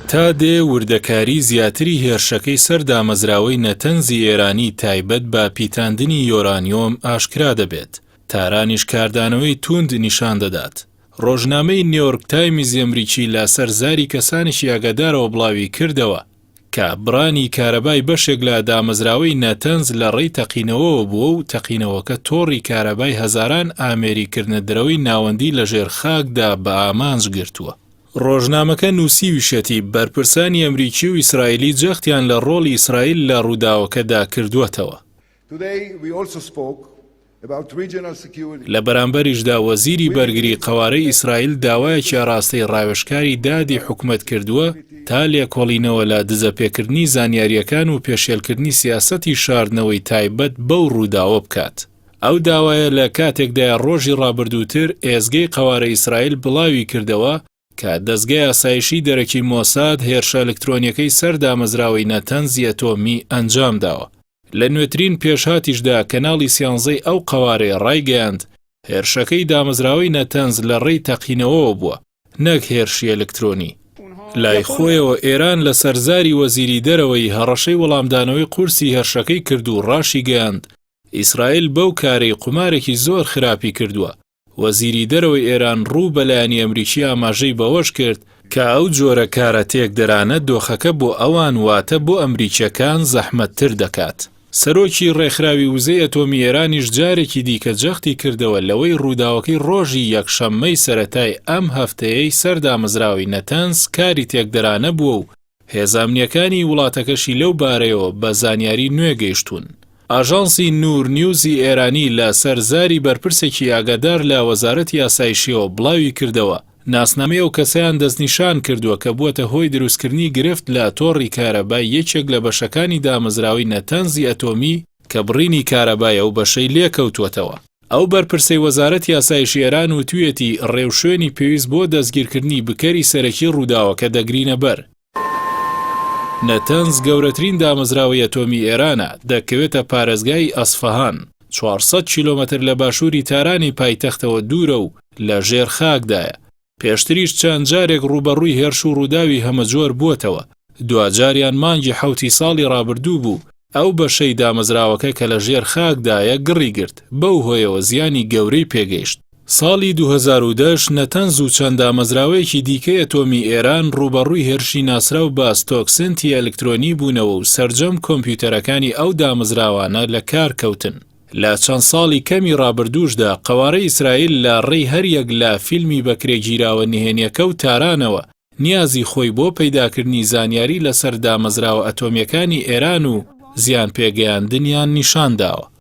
تا دێ وردەکاری زیاتری هێرشەکەی سەر دامەزراوەی نەتەنزی ئێرانی تایبەت بە پیتاندنی یۆرانیۆم ئاشکرا دەبێت. تارانیش کاردانەوەی توند نیشان دەدات. ڕۆژنامەی نیویۆرک تایمز ئەمریکی لە سەرزاری کەسانیشی ئاگادارەوە بڵاوی کردەوە کە بڕانی کارەبای بەشێک لە دامەزراوەی نەتەنز لە ڕێی تەقینەوەوە بووە و تەقینەوەکە تۆڕی کارەبای هەزاران ئامێریکردنەدرەوەی ناوەندی لە ژێر خاکدا بە ئامانج گرتووە. ڕۆژنامەکە نووسیویشەتی بەرپرسانی ئەمریکی و ئیسرائیلی جەختیان لە ڕۆڵی ئیسرائیل لە ڕووداوەکەدا کردووەتەوە. لە بەرامبەریشدا وەزیری بەرگری قەوارەی ئیسرائیل داوایەکی ئاراستەی ڕاوێژکاری دادی حکومەت کردووە تا لێکۆڵینەوە لە دزەپێکردنی زانیاریەکان و پێشێلکردنی سیاسەتی شاردنەوەی تایبەت بەو ڕووداوە بکات. ئەو داوایە لە کاتێکدا ڕۆژی ڕابردووتر ئێزگەی قەوارە ئیسرائیل بڵاوی کردەوە کە دەستگای ئاسایشی دەرەکی مۆساد هێرشە ئەلکترۆنیەکەی سەر دامەزراوەی نەتەنزی ئەتۆمی ئەنجام داوە. لە نوێترین پێشهاتیشدا کەناڵی سیانزەی ئەو قەوارەی ڕایگەیاند هێرشەکەی دامەزراوەی نەتەنز لە ڕێی تەقینەوەوە بووە، نەک هێرشی ئەلکترۆنی. لای خۆیەوە ئێران لە سەرزاری وەزیری دەرەوەی هەڕەشەی وەڵامدانەوەی قورسی هێرشەکەی کرد و ڕاشی گەیاند ئیسرائیل بەو کارەی قومارێکی زۆر خراپی کردووە. وەزیری دەرەوەی ئێران ڕوو بەلایەنی ئەمریکی ئاماژەی بەوەش کرد کە ئەو جۆرە کارە تێکدەرانە دۆخەکە بۆ ئەوان واتە بۆ ئەمریکیەکان زەحمەتتر دەکات. سەرۆکی ڕێکخراوی وزەی ئەتۆمی ئێرانیش جارێکی دیکە جەختی کردەوە لەوەی ڕووداوەکەی ڕۆژی یەکشەممەی سەرەتای ئەم هەفتەیەی سەر دامەزراوەی نەتەنز کاری تێکدەرانە بووە و هێزانیەکانی وڵاتەکەشی لەو بارەیەوە بە زانیاری نوێ گەیشتون. ئاژانسی نور نیوزی ئێرانی لە سەرزاری بەرپرسێکی ئاگادار لە وەزارەتی ئاسایشیەوە بڵاوی کردەوە ناسنامەی ئەو کەسەیان دەستنیشان کردووە کە بووەتە هۆی دروستکردنی گرفت لە تۆڕی کارەبای یەکێک لە بەشەکانی دامەزراوەی نەتەنزی ئەتۆمی کە بڕینی کارەبایە و بەشەی لێکەوتووەتەوە. ئەو بەرپرسەی وەزارەتی ئاسایشی ئێران وتوویەتی ڕێوشوێنی پێویست بۆ دەستگیرکردنی بکەری سەرەکی ڕووداوەکە دەگرینە بەر. نەتەنز گەورەترین دامەزراوەی ئەتۆمی ئێرانە، دەکەوێتە پارێزگای ئەسفەهان، 400 کیلۆمەتر لە باشووری تارانی پایتەختەوە دوورە و لە ژێر خاکدایە. پێشتریش چەند جارێک ڕوبەڕووی هێرش و ڕووداوی هەمەجۆر بووەتەوە. دوجاریان مانگی حوتی ساڵی ڕابردوو بوو ئەو بەشەی دامەزراوەکە کە لە ژێر خاکدایە گڕی گرت، بەو هۆیەوە زیانی گەورەی پێگەیشت. ساڵی 2010 نەتەنز و چەند دامەزراوەیەکی دیکەی ئەتۆمی ئێران ڕوبەڕووی هێرشی ناسرا و باستۆکسنتی ئەلکترۆنی بوونەوە و سەرجەم کۆمپیوتەرەکانی ئەو دامەزراوانە لە کار کەوتن. لە چەند ساڵی کەمی ڕابردووشدا قەوارەی ئیسرائیل لە ڕێی هەریەک لە فیلمی بەکرێگیراوە نهێنیەکە و تارانەوە نیازی خۆی بۆ پەیداکردنی زانیاری لەسەر دامەزراوە ئەتۆمیەکانی ئێران و زیان پێگەیاندنیان نیشان داوە.